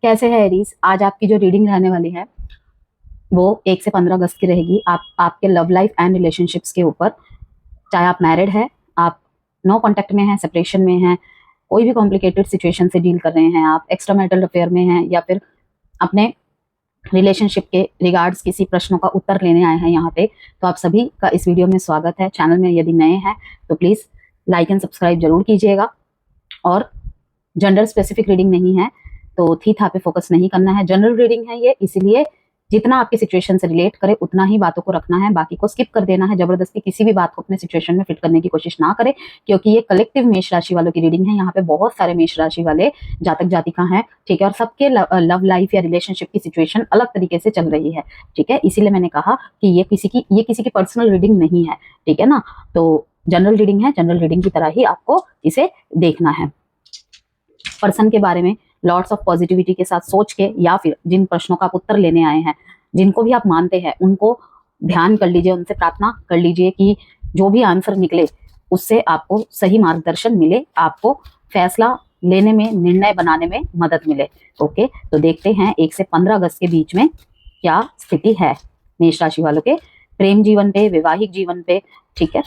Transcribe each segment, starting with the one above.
कैसे है एरीज? आज आपकी जो रीडिंग रहने वाली है वो 1 से 15 अगस्त की रहेगी। आपके लव लाइफ एंड रिलेशनशिप्स के ऊपर, चाहे आप मैरिड है, आप नो कांटेक्ट में हैं, सेपरेशन में हैं, कोई भी कॉम्प्लिकेटेड सिचुएशन से डील कर रहे हैं, आप एक्स्ट्रा मैरिटल अफेयर में हैं, या फिर अपने रिलेशनशिप के रिगार्ड्स किसी प्रश्नों का उत्तर लेने आए हैं यहाँ पे, तो आप सभी का इस वीडियो में स्वागत है। चैनल में यदि नए हैं तो प्लीज लाइक एंड सब्सक्राइब जरूर कीजिएगा। और जेंडर स्पेसिफिक रीडिंग नहीं है तो थी था पे फोकस नहीं करना है। जनरल रीडिंग है ये, इसीलिए जितना आपकी सिचुएशन से रिलेट करे उतना ही बातों को रखना है, बाकी को स्किप कर देना है। जबरदस्ती किसी भी बात को अपने सिचुएशन में फिट करने की कोशिश ना करें, क्योंकि ये कलेक्टिव मेष राशि वालों की रीडिंग है। यहाँ पे बहुत सारे मेष राशि वाले जातक जातिका हैं, ठीक है, और सबके लव लाइफ या रिलेशनशिप की सिचुएशन अलग तरीके से चल रही है, ठीक है। इसीलिए मैंने कहा कि ये किसी की पर्सनल रीडिंग नहीं है, ठीक है ना। तो जनरल रीडिंग है, जनरल रीडिंग की तरह ही आपको इसे देखना है। पर्सन के बारे में लॉट्स ऑफ पॉजिटिविटी के साथ सोच के, या फिर जिन प्रश्नों का आप उत्तर लेने आए हैं, जिनको भी आप मानते हैं, उनको ध्यान कर लीजिए, उनसे प्रार्थना कर लीजिए कि जो भी आंसर निकले उससे आपको सही मार्गदर्शन मिले, आपको फैसला लेने में, निर्णय बनाने में मदद मिले। ओके, तो देखते हैं 1 से 15 अगस्त के बीच में क्या स्थिति है मेष राशि वालों के प्रेम जीवन पे, वैवाहिक जीवन पे, ठीक है।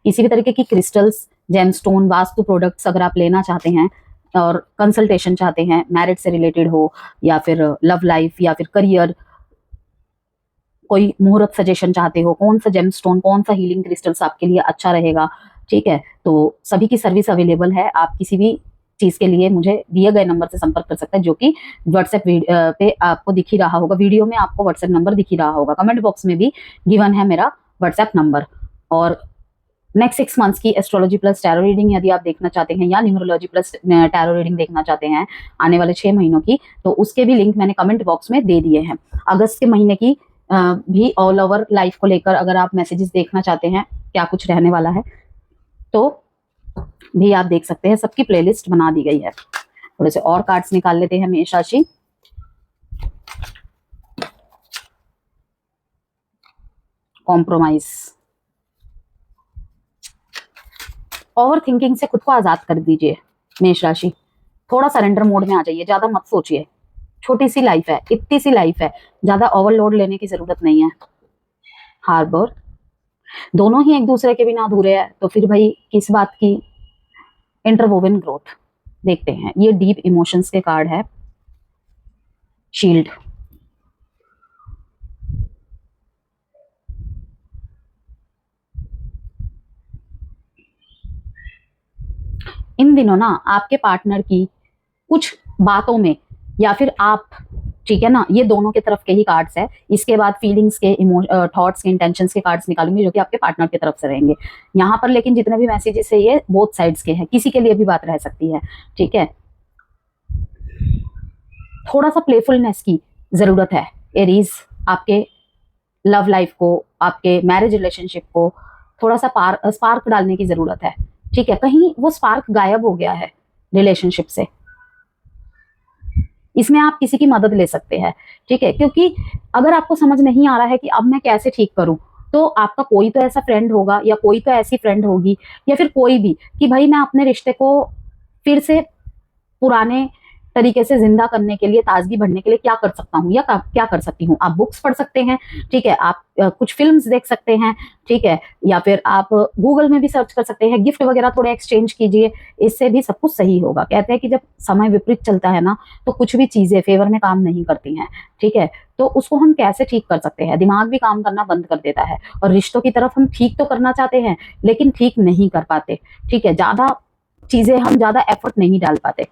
किसी भी तरीके की क्रिस्टल्स, जेमस्टोन, वास्तु प्रोडक्ट्स अगर आप लेना चाहते हैं और कंसल्टेशन चाहते हैं, मैरिज से रिलेटेड हो या फिर लव लाइफ या फिर करियर, कोई मुहूर्त सजेशन चाहते हो, कौन सा जेमस्टोन, कौन सा हीलिंग क्रिस्टल्स आपके लिए अच्छा रहेगा, ठीक है, तो सभी की सर्विस अवेलेबल है। आप किसी भी चीज के लिए मुझे दिए गए नंबर से संपर्क कर सकते हैं, जो कि व्हाट्सएप पे आपको दिख ही रहा होगा, वीडियो में आपको व्हाट्सएप नंबर दिख ही रहा होगा, कमेंट बॉक्स में भी गिवन है मेरा व्हाट्सएप नंबर। और नेक्स्ट 6 मंथ्स की एस्ट्रोलॉजी प्लस टैरो रीडिंग यदि आप देखना चाहते हैं, या न्यूमरोलॉजी प्लस टैरो रीडिंग देखना चाहते हैं आने वाले 6 महीनों की, तो उसके भी लिंक मैंने कमेंट बॉक्स में दे दिए हैं। अगस्त के महीने की भी ऑल ओवर लाइफ को लेकर अगर आप मैसेजेस देखना चाहते हैं क्या कुछ रहने वाला है, तो भी आप देख सकते हैं। सबकी प्लेलिस्ट बना दी गई है। थोड़े से और कार्ड्स निकाल लेते हैं मेष राशि। कॉम्प्रोमाइज, ओवर थिंकिंग से खुद को आजाद कर दीजिए मेष राशि। थोड़ा सरेंडर मोड में आ जाइए, ज्यादा मत सोचिए। छोटी सी लाइफ है, इतनी सी लाइफ है, ज्यादा ओवरलोड लेने की जरूरत नहीं है। हार्बर, दोनों ही एक दूसरे के बिना अधूरे हैं, तो फिर भाई किस बात की इंटरवोवन ग्रोथ। देखते हैं, ये डीप इमोशंस के कार्ड है। शील्ड, इन दिनों ना आपके पार्टनर की कुछ बातों में, या फिर आप, ठीक है ना, ये दोनों के तरफ के ही कार्ड्स है। इसके बाद फीलिंग्स के, थॉट्स के, इंटेंशंस के कार्ड्स निकालूंगी, जो कि आपके पार्टनर की तरफ से रहेंगे यहाँ पर। लेकिन जितने भी मैसेजेस है ये बोथ साइड्स के हैं, किसी के लिए भी बात रह सकती है, ठीक है। थोड़ा सा प्लेफुलनेस की जरूरत है एरीज। आपके लव लाइफ को, आपके मैरिज रिलेशनशिप को थोड़ा सा स्पार्क डालने की जरूरत है, ठीक है। कहीं वो स्पार्क गायब हो गया है रिलेशनशिप से, इसमें आप किसी की मदद ले सकते हैं, ठीक है। क्योंकि अगर आपको समझ नहीं आ रहा है कि अब मैं कैसे ठीक करूं, तो आपका कोई तो ऐसा फ्रेंड होगा, या कोई तो ऐसी फ्रेंड होगी, या फिर कोई भी, कि भाई मैं अपने रिश्ते को फिर से पुराने तरीके से जिंदा करने के लिए, ताजगी भरने के लिए क्या कर सकता हूँ या क्या कर सकती हूँ। आप बुक्स पढ़ सकते हैं, ठीक है, आप कुछ फिल्म्स देख सकते हैं, ठीक है, या फिर आप गूगल में भी सर्च कर सकते हैं, गिफ्ट वगैरह थोड़े एक्सचेंज कीजिए, इससे भी सब कुछ सही होगा। कहते हैं कि जब समय विपरीत चलता है ना, तो कुछ भी चीजें फेवर में काम नहीं करती हैं, ठीक है। तो उसको हम कैसे ठीक कर सकते हैं? दिमाग भी काम करना बंद कर देता है, और रिश्तों की तरफ हम ठीक तो करना चाहते हैं लेकिन ठीक नहीं कर पाते, ठीक है। ज्यादा चीजें, हम ज्यादा एफर्ट नहीं डाल पाते।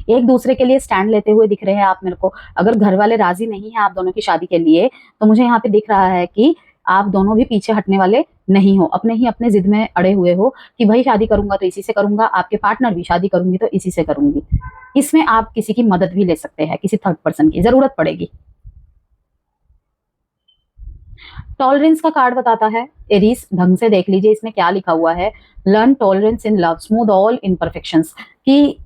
एक दूसरे के लिए स्टैंड लेते हुए दिख रहे हैं आप मेरे को। अगर घर वाले राजी नहीं है आप दोनों की शादी के लिए, तो मुझे यहाँ पे दिख रहा है कि आप दोनों भी पीछे हटने वाले नहीं हो, अपने ही अपने जिद में अड़े हुए हो कि भाई शादी करूंगा तो इसी से करूंगा, आपके पार्टनर भी शादी करूंगी तो इसी से करूंगी। इसमें आप किसी की मदद भी ले सकते हैं, किसी थर्ड पर्सन की जरूरत पड़ेगी। टॉलरेंस का कार्ड बताता है एरीज, ढंग से देख लीजिए इसमें क्या लिखा हुआ है। Learn tolerance in love, smooth all imperfections. की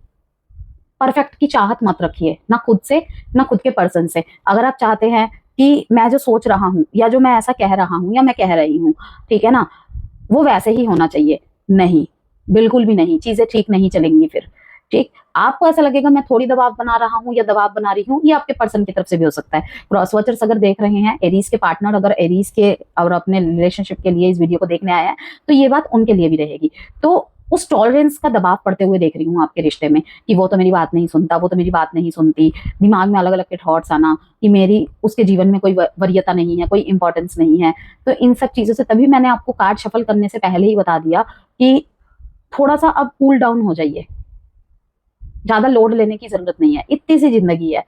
परफेक्ट की चाहत मत रखिए, ना खुद से ना खुद के पर्सन से। अगर आप चाहते हैं कि मैं जो सोच रहा हूँ या जो मैं ऐसा कह रहा हूँ या मैं कह रही हूँ, ठीक है ना, वो वैसे ही होना चाहिए। नहीं, बिल्कुल भी नहीं, चीजें ठीक नहीं चलेंगी फिर। ठीक, आपको ऐसा लगेगा मैं थोड़ी दबाव बना रहा हूँ या दबाव बना रही हूँ, ये आपके पर्सन की तरफ से भी हो सकता है। क्रॉस वॉचर्स अगर देख रहे हैं, एरीज के पार्टनर अगर एरीज के और अपने रिलेशनशिप के लिए इस वीडियो को देखने आए हैं, तो ये बात उनके लिए भी रहेगी। तो उस टॉलरेंस का दबाव पड़ते हुए देख रही हूँ आपके रिश्ते में, कि वो तो मेरी बात नहीं सुनता, वो तो मेरी बात नहीं सुनती, दिमाग में अलग अलग के थॉट्स आना कि मेरी उसके जीवन में कोई वरीयता नहीं है, कोई इंपॉर्टेंस नहीं है। तो इन सब चीजों से तभी मैंने आपको कार्ड शफल करने से पहले ही बता दिया कि थोड़ा सा अब कूल डाउन हो जाइए, ज्यादा लोड लेने की जरूरत नहीं है, इतनी सी जिंदगी है।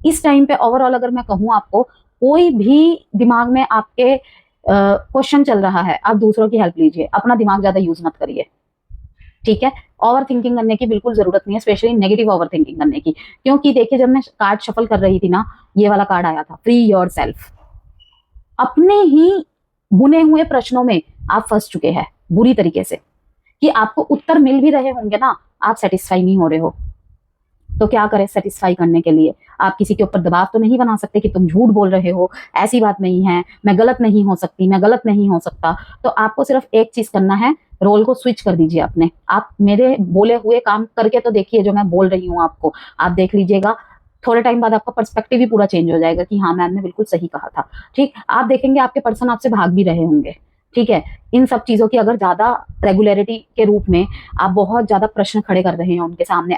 इस टाइम पे ओवरऑल अगर मैं कहूँ आपको, कोई भी दिमाग में आपके क्वेश्चन चल रहा है, आप दूसरों की हेल्प लीजिए, अपना दिमाग ज्यादा यूज मत करिए। ठीक है, ओवर थिंकिंग करने की बिल्कुल जरूरत नहीं है, स्पेशली नेगेटिव ओवर थिंकिंग करने की। क्योंकि देखिए, जब मैं कार्ड शफल कर रही थी ना, ये वाला कार्ड आया था, फ्री योर सेल्फ। अपने ही बुने हुए प्रश्नों में आप फंस चुके हैं बुरी तरीके से, कि आपको उत्तर मिल भी रहे होंगे ना, आप सेटिस्फाई नहीं हो रहे हो। तो क्या करें सेटिस्फाई करने के लिए? आप किसी के ऊपर दबाव तो नहीं बना सकते कि तुम झूठ बोल रहे हो, ऐसी बात नहीं है, मैं गलत नहीं हो सकती, मैं गलत नहीं हो सकता। तो आपको सिर्फ एक चीज करना है, रोल को स्विच कर दीजिए अपने। आप मेरे बोले हुए काम करके तो देखिए, जो मैं बोल रही हूँ आपको, आप देख लीजिएगा, थोड़े टाइम बाद आपका पर्सपेक्टिव ही पूरा चेंज हो जाएगा कि हाँ, मैम ने बिल्कुल सही कहा था। ठीक, आप देखेंगे आपके पर्सन आपसे भाग भी रहे होंगे। ठीक है, इन सब चीजों की अगर ज्यादा रेगुलरिटी के रूप में आप बहुत ज्यादा प्रश्न खड़े कर रहे हैं उनके सामने,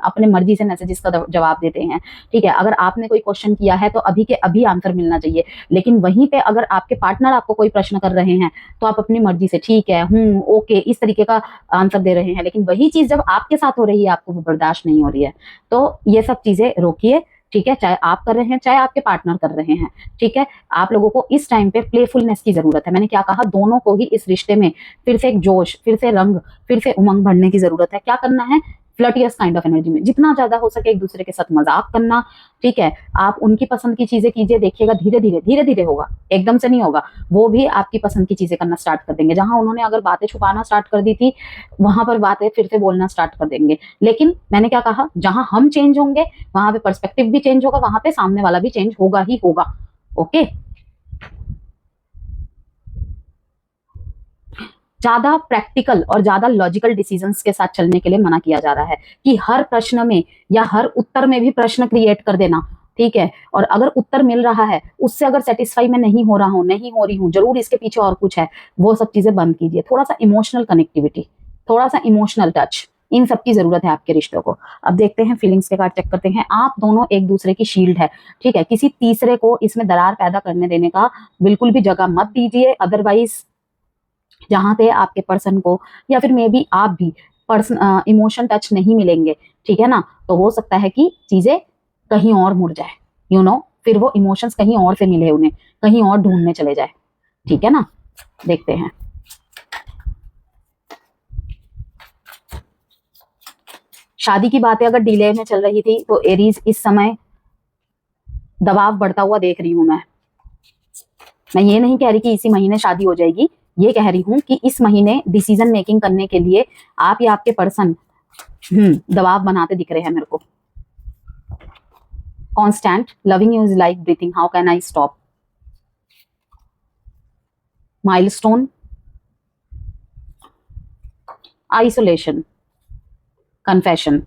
अपने मर्जी से मैसेजेस का जवाब देते हैं। ठीक है, अगर आपने कोई क्वेश्चन किया है तो अभी के अभी आंसर मिलना चाहिए। लेकिन वहीं पे अगर आपके पार्टनर आपको कोई प्रश्न कर रहे हैं, तो आप अपनी मर्जी से ठीक है, ओके, इस तरीके का आंसर दे रहे हैं। लेकिन वही चीज जब आपके साथ हो रही है, आपको वो बर्दाश्त नहीं हो रही है। तो ये सब चीजें रोकिए। ठीक है, चाहे आप कर रहे हैं, चाहे आपके पार्टनर कर रहे हैं। ठीक है, आप लोगों को इस टाइम पे प्लेफुलनेस की जरूरत है। मैंने क्या कहा, दोनों को ही इस रिश्ते में फिर से एक जोश, फिर से रंग, फिर से उमंग भरने की जरूरत है। क्या करना है, फ्लर्टियस काइंड ऑफ एनर्जी में जितना ज्यादा हो सके एक दूसरे के साथ मजाक करना। ठीक है, आप उनकी पसंद की चीजें कीजिए, देखिएगा धीरे धीरे होगा, एकदम से नहीं होगा। वो भी आपकी पसंद की चीजें करना स्टार्ट कर देंगे। जहां उन्होंने अगर बातें छुपाना स्टार्ट कर दी थी, वहां पर बातें फिर से बोलना स्टार्ट कर देंगे। लेकिन मैंने क्या कहा, जहां हम चेंज होंगे, वहां पे पर्सपेक्टिव भी चेंज होगा, वहां पे सामने वाला भी चेंज होगा ही होगा। ओके, ज्यादा प्रैक्टिकल और ज्यादा लॉजिकल डिसीजंस के साथ चलने के लिए मना किया जा रहा है, कि हर प्रश्न में या हर उत्तर में भी प्रश्न क्रिएट कर देना। ठीक है, और अगर उत्तर मिल रहा है, उससे अगर सेटिस्फाई मैं नहीं हो रहा हूं, नहीं हो रही हूं, जरूर इसके पीछे और कुछ है, वो सब चीजें बंद कीजिए। थोड़ा सा इमोशनल कनेक्टिविटी, थोड़ा सा इमोशनल टच, इन सब की जरूरत है आपके रिश्तों को। अब देखते हैं फीलिंग्स के कार्ड चेक करते हैं। आप दोनों एक दूसरे की शील्ड है। ठीक है, किसी तीसरे को इसमें दरार पैदा करने देने का बिल्कुल भी जगह मत दीजिए। अदरवाइज जहां पे आपके पर्सन को या फिर मे बी आप भी पर्सन इमोशन टच नहीं मिलेंगे, ठीक है ना, तो हो सकता है कि चीजें कहीं और मुड़ जाए, फिर वो इमोशंस कहीं और से मिले उन्हें, कहीं और ढूंढने चले जाए। ठीक है ना, देखते हैं। शादी की बातें अगर डिले में चल रही थी, तो एरीज इस समय दबाव बढ़ता हुआ देख रही हूं मैं ये नहीं कह रही कि इसी महीने शादी हो जाएगी, ये कह रही हूं कि इस महीने डिसीजन मेकिंग करने के लिए आप या आपके पर्सन दबाव बनाते दिख रहे हैं मेरे को। Constant loving you is like breathing, how can I stop, milestone, isolation, confession.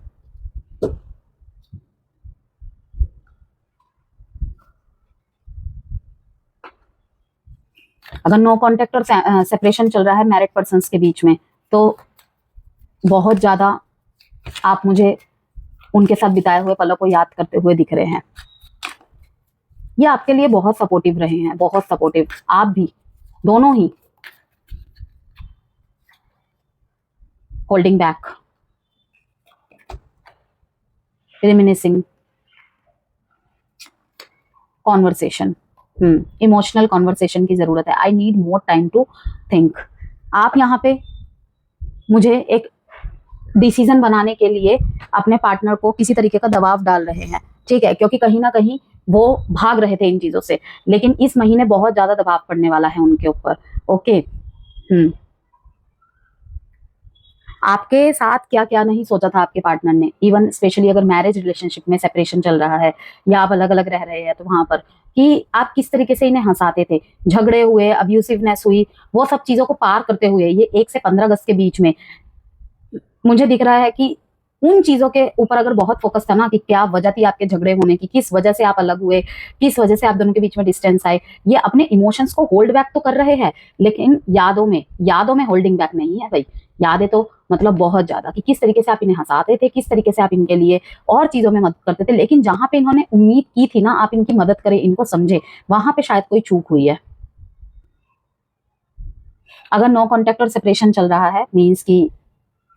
अगर नो कॉन्टेक्ट और सेपरेशन चल रहा है मैरिड पर्सन्स के बीच में, तो बहुत ज्यादा आप मुझे उनके साथ बिताए हुए पलों को याद करते हुए दिख रहे हैं। ये आपके लिए बहुत सपोर्टिव रहे हैं, बहुत सपोर्टिव, आप भी, दोनों ही। Holding back, reminiscing, conversation, emotional conversation की जरूरत है। I need more time to think. आप यहाँ पे मुझे एक डिसीजन बनाने के लिए अपने पार्टनर को किसी तरीके का दबाव डाल रहे हैं। ठीक है, क्योंकि कहीं ना कहीं वो भाग रहे थे इन चीजों से, लेकिन इस महीने बहुत ज्यादा दबाव पड़ने वाला है उनके ऊपर। ओके, आपके साथ क्या क्या नहीं सोचा था आपके पार्टनर ने, इवन स्पेशली अगर मैरिज रिलेशनशिप में सेपरेशन चल रहा है या आप अलग अलग रह रहे हैं, तो वहां पर कि आप किस तरीके से इन्हें हंसाते थे, झगड़े हुए, अब्यूसिवनेस हुई, वो सब चीजों को पार करते हुए ये 1 से 15 अगस्त के बीच में मुझे दिख रहा है कि उन चीजों के ऊपर अगर बहुत फोकस था ना कि क्या वजह थी आपके झगड़े होने की, किस वजह से आप अलग हुए, किस वजह से आप दोनों के बीच में डिस्टेंस आए, ये अपने इमोशंस को होल्ड बैक तो कर रहे हैं, लेकिन यादों में होल्डिंग बैक नहीं है भाई। यादें तो मतलब बहुत ज्यादा, कि किस तरीके से आप इन्हें हंसाते थे, किस तरीके से आप इनके लिए और चीजों में मदद करते थे, लेकिन जहां पे इन्होंने उम्मीद की थी ना आप इनकी मदद करें, इनको समझे, वहां पे शायद कोई चूक हुई है। अगर नो कॉन्टेक्ट और सेपरेशन चल रहा है, मीन्स की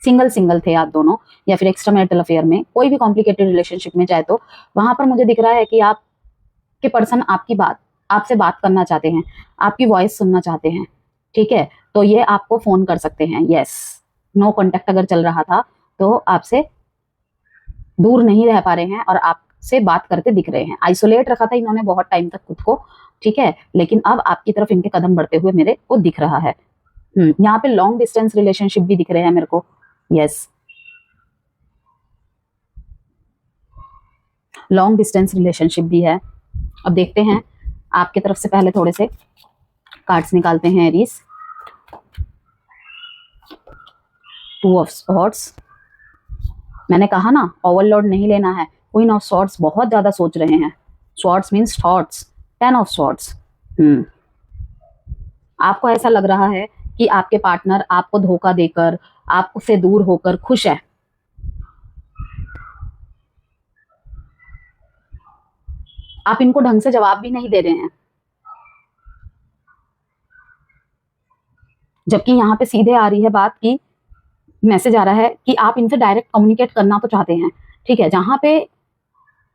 सिंगल थे आप दोनों, या फिर एक्स्ट्रा मैरिटल अफेयर में, कोई भी कॉम्प्लिकेटेड रिलेशनशिप में चाहे, तो वहां पर मुझे दिख रहा है कि आपके पर्सन आपसे बात करना चाहते हैं, आपकी वॉइस सुनना चाहते हैं, ठीक है, तो ये आपको फोन कर सकते हैं। यस, नो कॉन्टेक्ट अगर चल रहा था तो आपसे दूर नहीं रह पा रहे हैं और आपसे बात करते दिख रहे हैं। आइसोलेट रखा था इन्होंने बहुत टाइम तक खुद को, ठीक है, लेकिन अब आपकी तरफ इनके कदम बढ़ते हुए मेरे को दिख रहा है। यहाँ पे लॉन्ग डिस्टेंस रिलेशनशिप भी दिख रहे हैं मेरे को। यस, लॉन्ग डिस्टेंस रिलेशनशिप भी है। अब देखते हैं आपकी तरफ से, पहले थोड़े से कार्ड्स निकालते हैं एरीज। 2 ऑफ स्वॉर्ड्स, मैंने कहा ना ओवरलोड नहीं लेना है। क्वीन ऑफ स्वॉर्ड्स बहुत ज्यादा सोच रहे हैं, swords means thoughts. 10 of swords, आपको ऐसा लग रहा है कि आपके पार्टनर आपको धोखा देकर, आपसे दूर होकर खुश है। आप इनको ढंग से जवाब भी नहीं दे रहे हैं, जबकि यहाँ पे सीधे आ रही है बात की, मैसेज आ रहा है कि आप इनसे डायरेक्ट कम्युनिकेट करना तो चाहते हैं, ठीक है, जहां पे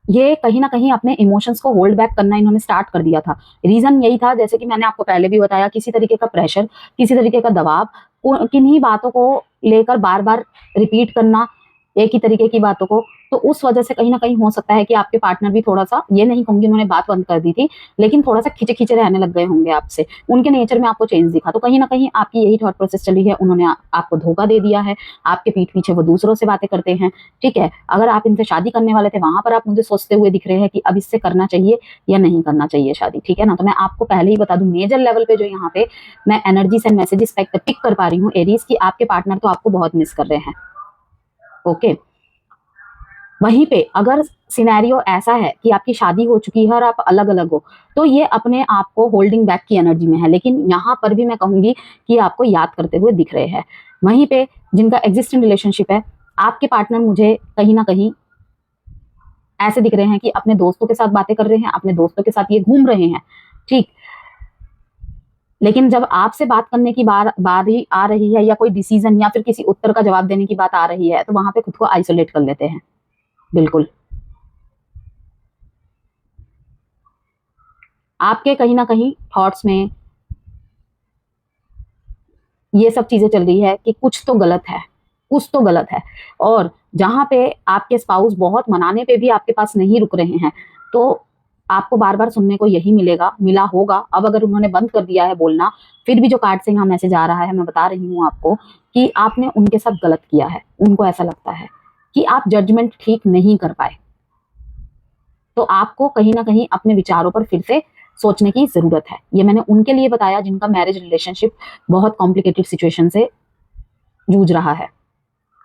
ये कहीं ना कहीं अपने इमोशंस को होल्ड बैक करना इन्होंने स्टार्ट कर दिया था। रीजन यही था, जैसे कि मैंने आपको पहले भी बताया, किसी तरीके का प्रेशर, किसी तरीके का दबाव, किन्हीं बातों को लेकर बार बार रिपीट करना, एक ही तरीके की बातों को, तो उस वजह से कहीं ना कहीं हो सकता है कि आपके पार्टनर भी थोड़ा सा, ये नहीं कहूंगी उन्होंने बात बंद कर दी थी, लेकिन थोड़ा सा खिंचे खिंचे रहने लग गए होंगे आपसे, उनके नेचर में आपको चेंज दिखा, तो कहीं ना कहीं आपकी यही थॉट प्रोसेस चली है, उन्होंने आपको धोखा दे दिया है, आपके पीठ पीछे वो दूसरों से बातें करते हैं, ठीक है। अगर आप इनसे शादी करने वाले थे, वहां पर आप मुझे सोचते हुए दिख रहे हैं कि अब इससे करना चाहिए या नहीं करना चाहिए शादी, ठीक है ना। तो मैं आपको पहले ही बता दूं, मेजर लेवल पे जो यहाँ पे मैं एनर्जी से मैसेजेस पिक कर पा रही हूँ एरीज, की आपके पार्टनर तो आपको बहुत मिस कर रहे हैं। ओके, वहीं पे अगर सिनेरियो ऐसा है कि आपकी शादी हो चुकी है और आप अलग अलग हो, तो ये अपने आप को होल्डिंग बैक की एनर्जी में है, लेकिन यहाँ पर भी मैं कहूंगी कि आपको याद करते हुए दिख रहे हैं। वहीं पे जिनका एग्जिस्टिंग रिलेशनशिप है, आपके पार्टनर मुझे कहीं ना कहीं ऐसे दिख रहे हैं कि अपने दोस्तों के साथ बातें कर रहे हैं, अपने दोस्तों के साथ ये घूम रहे हैं, ठीक, लेकिन जब आपसे बात करने की बात ही आ रही है, या कोई डिसीजन या फिर किसी उत्तर का जवाब देने की बात आ रही है, तो वहां पे खुद को आइसोलेट कर लेते हैं। बिल्कुल, आपके कहीं ना कहीं थॉट्स में ये सब चीजें चल रही है कि कुछ तो गलत है, कुछ तो गलत है, और जहां पे आपके स्पाउस बहुत मनाने पे भी आपके पास नहीं रुक रहे हैं, तो आपको बार बार सुनने को यही मिला होगा। अब अगर उन्होंने बंद कर दिया है बोलना, फिर भी जो कार्ड से यहाँ मैसेज आ रहा है, मैं बता रही हूँ आपको कि आपने उनके साथ गलत किया है। उनको ऐसा लगता है कि आप जजमेंट ठीक नहीं कर पाए, तो आपको कहीं ना कहीं अपने विचारों पर फिर से सोचने की जरूरत है। ये मैंने उनके लिए बताया जिनका मैरिज रिलेशनशिप बहुत कॉम्प्लिकेटेड सिचुएशन से जूझ रहा है।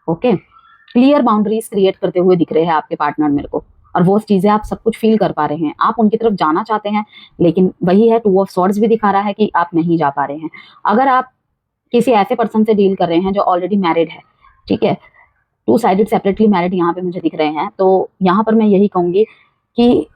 ओके, क्लियर बाउंड्रीज क्रिएट करते हुए दिख रहे हैं आपके पार्टनर मेरे को, और वो चीजें आप सब कुछ फील कर पा रहे हैं, आप उनकी तरफ जाना चाहते हैं, लेकिन वही है, 2 ऑफ स्वॉर्ड्स भी दिखा रहा है कि आप नहीं जा पा रहे हैं। अगर आप किसी ऐसे पर्सन से डील कर रहे हैं जो ऑलरेडी मैरिड है, ठीक है, 2 साइडेड सेपरेटली मैरिड यहाँ पे मुझे दिख रहे हैं, तो यहाँ पर मैं यही कहूंगी कि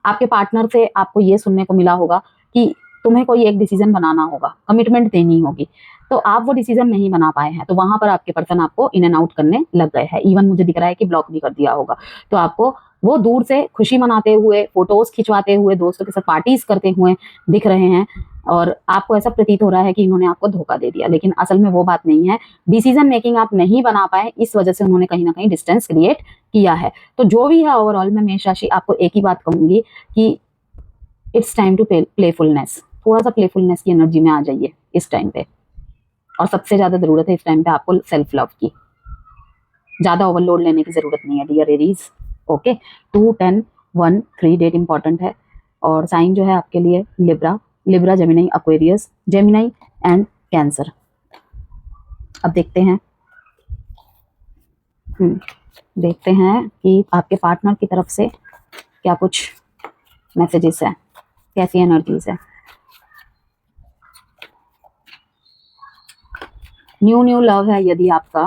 आपके पार्टनर से आपको ये सुनने को मिला होगा कि तुम्हें कोई एक डिसीजन बनाना होगा, कमिटमेंट देनी होगी, तो आप वो डिसीजन नहीं बना पाए हैं, तो वहां पर आपके पर्सन आपको इन एंड आउट करने लग गए हैं। इवन मुझे दिख रहा है कि ब्लॉक भी कर दिया होगा, तो आपको वो दूर से खुशी मनाते हुए, फोटोज खिंचवाते हुए, दोस्तों के साथ पार्टीज करते हुए दिख रहे हैं, और आपको ऐसा प्रतीत हो रहा है कि इन्होंने आपको धोखा दे दिया, लेकिन असल में वो बात नहीं है। डिसीजन मेकिंग आप नहीं बना पाए, इस वजह से उन्होंने कहीं ना कहीं डिस्टेंस क्रिएट किया है। तो जो भी है ओवरऑल, मैं मेष राशि आपको एक ही बात कहूंगी कि इट्स टाइम टू प्लेफुलनेस, थोड़ा सा प्लेफुलनेस की एनर्जी में आ जाइए इस टाइम पे, और सबसे ज्यादा जरूरत है इस टाइम पे आपको सेल्फ लव की। ज्यादा ओवरलोड लेने की जरूरत नहीं है dear Aries. Okay, 2, 10 1 3 date important है। और साइन जो है आपके लिए Libra, Libra, Gemini, Aquarius, Gemini and Cancer. अब देखते हैं देखते हैं कि आपके पार्टनर की तरफ से क्या कुछ मैसेजेस है, कैसी एनर्जीज है। न्यू लव है यदि आपका,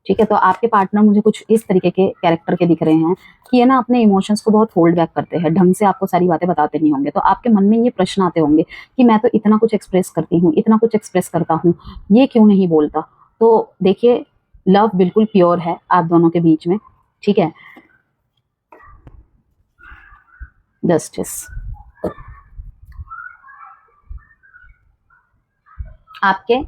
ठीक है, तो आपके पार्टनर मुझे कुछ इस तरीके के कैरेक्टर के दिख रहे हैं कि ये ना अपने इमोशंस को बहुत होल्ड बैक करते हैं, ढंग से आपको सारी बातें बताते नहीं होंगे। तो आपके मन में ये प्रश्न आते होंगे कि मैं तो इतना कुछ एक्सप्रेस करती हूँ, इतना कुछ एक्सप्रेस करता हूँ, ये क्यों नहीं बोलता। तो देखिए, लव बिल्कुल प्योर है आप दोनों के बीच में, ठीक है। जस्टिस, आपके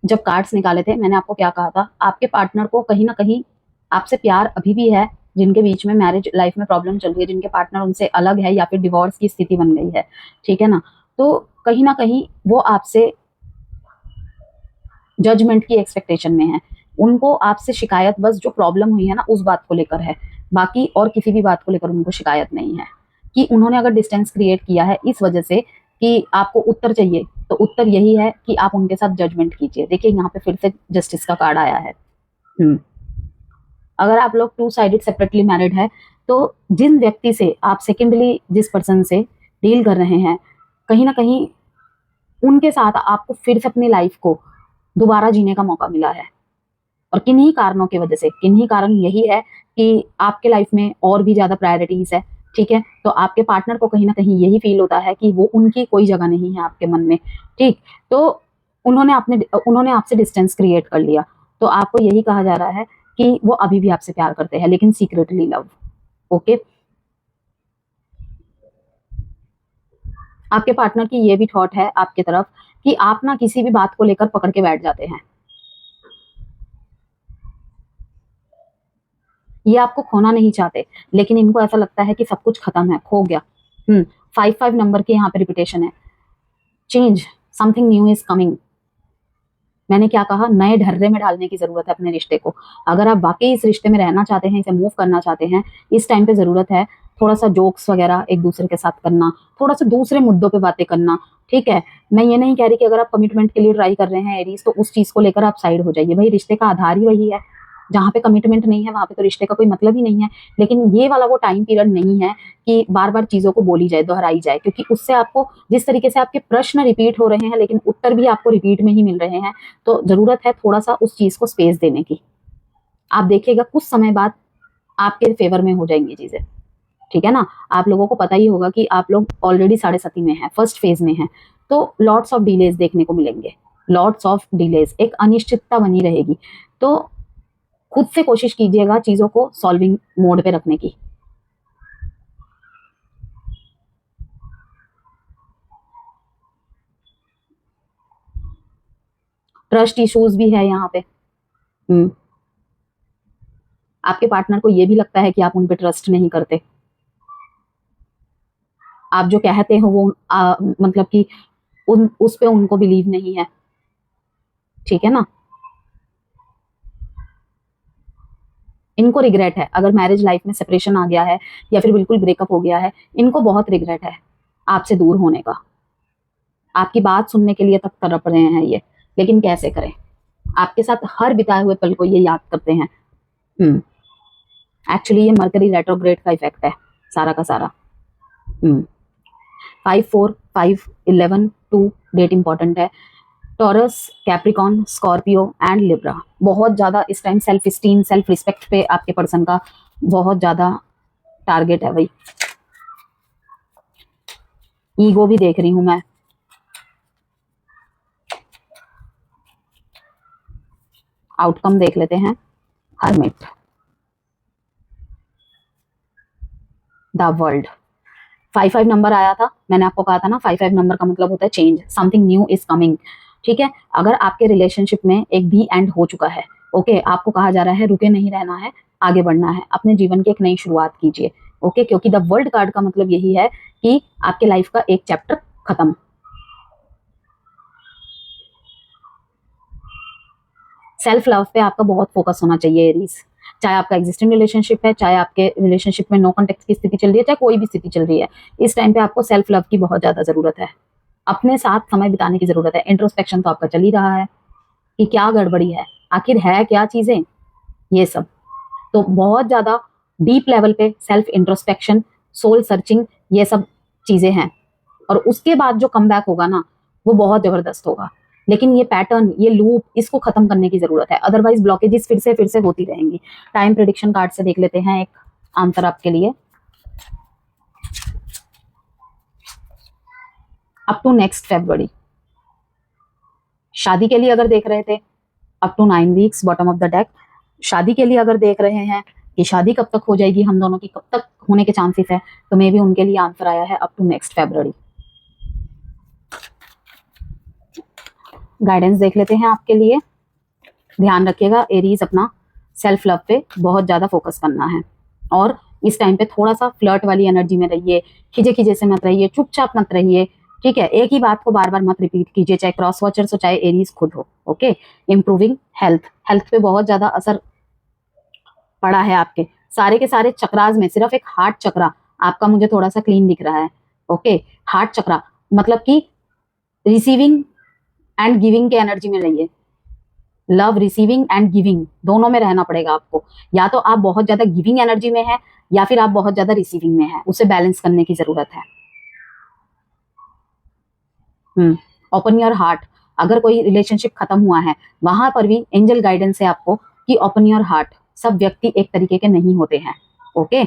जब कार्ड्स निकाले थे मैंने आपको क्या कहा था, आपके पार्टनर को कहीं ना कहीं आपसे प्यार अभी भी है, जिनके बीच में मैरिज लाइफ में प्रॉब्लम चल रही है, जिनके पार्टनर उनसे अलग है या फिर डिवोर्स की स्थिति बन गई है, ठीक है ना, तो कहीं ना कहीं वो आपसे जजमेंट की एक्सपेक्टेशन में है। उनको आपसे शिकायत बस जो प्रॉब्लम हुई है ना उस बात को लेकर है, बाकी और किसी भी बात को लेकर उनको शिकायत नहीं है। कि उन्होंने अगर डिस्टेंस क्रिएट किया है इस वजह से कि आपको उत्तर चाहिए, तो उत्तर यही है कि आप उनके साथ जजमेंट कीजिए। देखिए यहाँ पे फिर से जस्टिस का कार्ड आया है। अगर आप लोग 2 साइडेड सेपरेटली मैरिड है, तो जिन व्यक्ति से आप सेकेंडली जिस पर्सन से डील कर रहे हैं, कहीं ना कहीं उनके साथ आपको फिर से अपनी लाइफ को दोबारा जीने का मौका मिला है। और किन्हीं कारणों की वजह से, किन्हीं कारण यही है कि आपके लाइफ में और भी ज्यादा प्रायोरिटीज है, ठीक है। तो आपके पार्टनर को कहीं ना कहीं यही फील होता है कि वो उनकी कोई जगह नहीं है आपके मन में, ठीक। तो उन्होंने आपसे डिस्टेंस क्रिएट कर लिया। तो आपको यही कहा जा रहा है कि वो अभी भी आपसे प्यार करते हैं, लेकिन सीक्रेटली लव। ओके, आपके पार्टनर की ये भी थॉट है आपके तरफ कि आप ना किसी भी बात को लेकर पकड़ के बैठ जाते हैं। ये आपको खोना नहीं चाहते, लेकिन इनको ऐसा लगता है कि सब कुछ खत्म है, खो गया। 5 5 नंबर की यहाँ पे रिपीटेशन है। Change, something new is coming. मैंने क्या कहा, नए ढर्रे में डालने की जरूरत है अपने रिश्ते को। अगर आप वाकई इस रिश्ते में रहना चाहते हैं, इसे मूव करना चाहते हैं, इस टाइम पे जरूरत है थोड़ा सा जोक्स वगैरह एक दूसरे के साथ करना, थोड़ा सा दूसरे मुद्दों पे बातें करना, ठीक है। मैं ये नहीं कह रही कि अगर आप कमिटमेंट के लिए ट्राई कर रहे हैं एरीज, तो उस चीज को लेकर आप साइड हो जाइए। भाई रिश्ते का आधार ही वही है। जहाँ पे कमिटमेंट नहीं है वहां पे तो रिश्ते का कोई मतलब ही नहीं है। लेकिन ये वाला वो टाइम पीरियड नहीं है कि बार बार चीजों को बोली जाए, दोहराई जाए, क्योंकि उससे आपको जिस तरीके से आपके प्रश्न रिपीट हो रहे हैं लेकिन उत्तर भी आपको रिपीट में ही मिल रहे हैं, तो जरूरत है थोड़ा सा उस चीज को स्पेस देने की। आप देखिएगा कुछ समय बाद आपके फेवर में हो जाएंगी चीजें, ठीक है ना। आप लोगों को पता ही होगा कि आप लोग ऑलरेडी 7.5 में हैं, फर्स्ट फेज में हैं, तो लॉट्स ऑफ डिलेज देखने को मिलेंगे, लॉट्स ऑफ डिलेज, एक अनिश्चितता बनी रहेगी। तो खुद से कोशिश कीजिएगा चीजों को सॉल्विंग मोड पे रखने की। ट्रस्ट इश्यूज भी है यहाँ पे। हम्म आपके पार्टनर को ये भी लगता है कि आप उन पे ट्रस्ट नहीं करते। आप जो कहते हो वो मतलब कि उस पे उनको बिलीव नहीं है, ठीक है ना। इनको रिग्रेट है, अगर मैरिज लाइफ में सेपरेशन आ गया है या फिर बिल्कुल ब्रेकअप हो गया है, इनको बहुत रिग्रेट है आपसे दूर होने का। आपकी बात सुनने के लिए तक तड़प रहे हैं ये, लेकिन कैसे करें। आपके साथ हर बिताए हुए पल को ये याद करते हैं। एक्चुअली ये मरकरी रेट्रोग्रेड का इफेक्ट है सारा का सारा। 5 4 5 11 2 डेट इंपॉर्टेंट है। Taurus, Capricorn, Scorpio and Libra. बहुत ज्यादा इस time self esteem, self respect पे आपके पर्सन का बहुत ज्यादा टारगेट है भाई। ईगो भी देख रही हूं मैं। आउटकम देख लेते हैं। Hermit, the world. 5 5 नंबर आया था, मैंने आपको कहा था ना 5 5 नंबर का मतलब होता है change, something new is coming, ठीक है। अगर आपके रिलेशनशिप में एक दी एंड हो चुका है, ओके, आपको कहा जा रहा है रुके नहीं रहना है, आगे बढ़ना है, अपने जीवन की एक नई शुरुआत कीजिए, ओके। क्योंकि द वर्ल्ड कार्ड का मतलब यही है कि आपके लाइफ का एक चैप्टर खत्म। सेल्फ लव पे आपका बहुत फोकस होना चाहिए एरीज। चाहे आपका एग्जिस्टिंग रिलेशनशिप है, चाहे आपके रिलेशनशिप में नो कॉन्टेक्ट की स्थिति चल रही है, चाहे कोई भी स्थिति चल रही है, इस टाइम पे आपको सेल्फ लव की बहुत ज्यादा जरूरत है, अपने साथ समय बिताने की जरूरत है। इंट्रोस्पेक्शन तो आपका चल ही रहा है कि क्या गड़बड़ी है, आखिर है क्या चीजें, ये सब। तो बहुत ज्यादा डीप लेवल पे सेल्फ इंट्रोस्पेक्शन, सोल सर्चिंग, ये सब चीजें हैं। और उसके बाद जो कम बैक होगा ना, वो बहुत जबरदस्त होगा। लेकिन ये पैटर्न, ये लूप, इसको खत्म करने की जरूरत है, अदरवाइज ब्लॉकेजेस फिर से होती रहेंगी। टाइम प्रेडिक्शन कार्ड से देख लेते हैं एक आंसर आपके लिए। अप टू नेक्स्ट February, शादी के लिए अगर देख रहे थे up to 9 weeks, bottom of the deck. शादी के लिए अगर देख रहे हैं कि शादी कब तक हो जाएगी हम दोनों की, कब तक होने के चांसेस है, तो मे भी उनके लिए आंसर आया है up to next February। Guidance देख लेते हैं आपके लिए। ध्यान रखिएगा एरीज, अपना सेल्फ लव पे बहुत ज्यादा फोकस करना है, और इस टाइम पे थोड़ा सा फ्लर्ट वाली एनर्जी में रहिए, खिजे खिजे से मत रहिए, चुपचाप मत रहिए, ठीक है। एक ही बात को बार बार मत रिपीट कीजिए, चाहे क्रॉस वॉचर्स हो चाहे एरीज खुद हो, ओके। इंप्रूविंग हेल्थ, हेल्थ पे बहुत ज्यादा असर पड़ा है आपके सारे के सारे चक्रास में। सिर्फ एक हार्ट चक्रा आपका मुझे थोड़ा सा क्लीन दिख रहा है, ओके। हार्ट चक्रा मतलब कि रिसीविंग एंड गिविंग के एनर्जी में रहिए। लव, रिसीविंग एंड गिविंग दोनों में रहना पड़ेगा आपको। या तो आप बहुत ज्यादा गिविंग एनर्जी में है, या फिर आप बहुत ज्यादा रिसीविंग में है, उसे बैलेंस करने की जरूरत है। Open your heart. अगर कोई रिलेशनशिप खत्म हुआ है, वहां पर भी एंजल गाइडेंस है आपको कि ओपन योर हार्ट। सब व्यक्ति एक तरीके के नहीं होते हैं, ओके।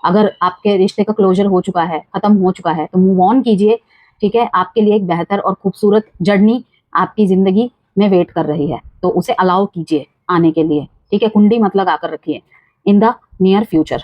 अगर आपके रिश्ते का क्लोजर हो चुका है, खत्म हो चुका है, तो मूव ऑन कीजिए, ठीक है। आपके लिए एक बेहतर और खूबसूरत जर्नी आपकी जिंदगी में वेट कर रही है, तो उसे अलाउ कीजिए आने के लिए, ठीक है। कुंडी मत लगा कर रखिए इन द नियर फ्यूचर।